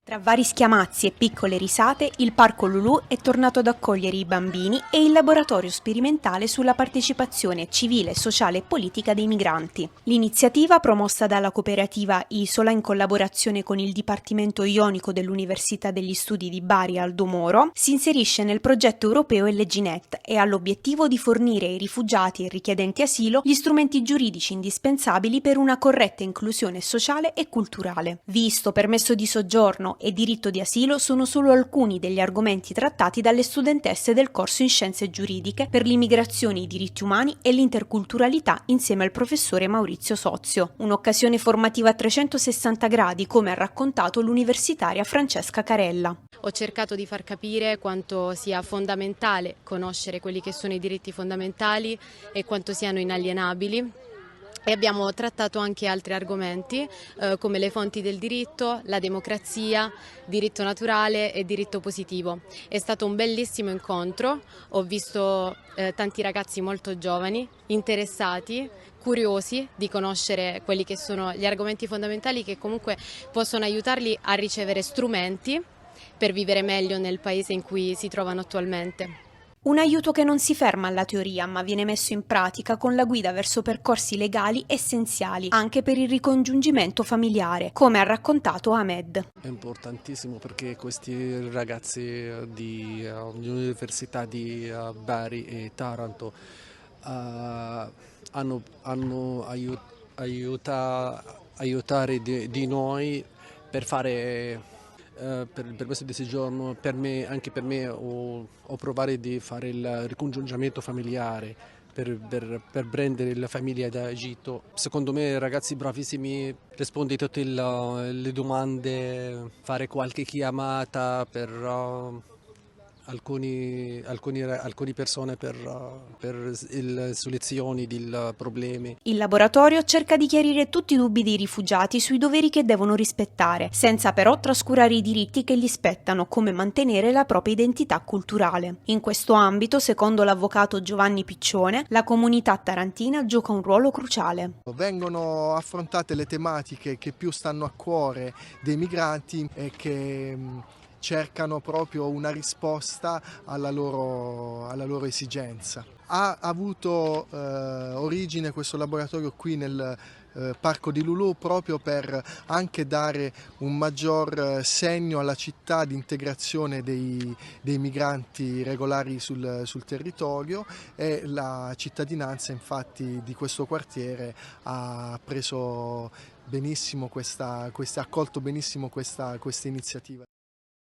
Tra vari schiamazzi e piccole risate, il Parco Lulù è tornato ad accogliere i bambini e il laboratorio sperimentale sulla partecipazione civile, sociale e politica dei migranti. L'iniziativa, promossa dalla cooperativa Isola in collaborazione con il Dipartimento Ionico dell'Università degli Studi di Bari Aldo Moro, si inserisce nel progetto europeo LGNet e ha l'obiettivo di fornire ai rifugiati e richiedenti asilo gli strumenti giuridici indispensabili per una corretta inclusione sociale e culturale. Visto, permesso di soggiorno e diritto di asilo sono solo alcuni degli argomenti trattati dalle studentesse del corso in Scienze Giuridiche per l'immigrazione, i diritti umani e l'interculturalità insieme al professore Maurizio Sozio. Un'occasione formativa a 360 gradi, come ha raccontato l'universitaria Francesca Carella. Ho cercato di far capire quanto sia fondamentale conoscere quelli che sono i diritti fondamentali e quanto siano inalienabili. E abbiamo trattato anche altri argomenti come le fonti del diritto, la democrazia, diritto naturale e diritto positivo. È stato un bellissimo incontro, ho visto tanti ragazzi molto giovani, interessati, curiosi di conoscere quelli che sono gli argomenti fondamentali che comunque possono aiutarli a ricevere strumenti per vivere meglio nel paese in cui si trovano attualmente. Un aiuto che non si ferma alla teoria, ma viene messo in pratica con la guida verso percorsi legali essenziali, anche per il ricongiungimento familiare, come ha raccontato Ahmed. È importantissimo perché questi ragazzi dell'Università di Bari e Taranto hanno aiutare di noi per fare per il permesso di soggiorno, anche per me, o provare di fare il ricongiungimento familiare per prendere la famiglia da Egitto. Secondo me ragazzi bravissimi, rispondi a tutte le domande, fare qualche chiamata per alcune persone per le soluzioni dei problemi. Il laboratorio cerca di chiarire tutti i dubbi dei rifugiati sui doveri che devono rispettare, senza però trascurare i diritti che gli spettano, come mantenere la propria identità culturale. In questo ambito, secondo l'avvocato Giovanni Piccione, la comunità tarantina gioca un ruolo cruciale. Vengono affrontate le tematiche che più stanno a cuore dei migranti e che cercano proprio una risposta alla loro esigenza. Ha avuto origine questo laboratorio qui nel Parco di Lulù proprio per anche dare un maggior segno alla città di integrazione dei migranti regolari sul territorio, e la cittadinanza infatti di questo quartiere ha preso benissimo accolto benissimo questa iniziativa.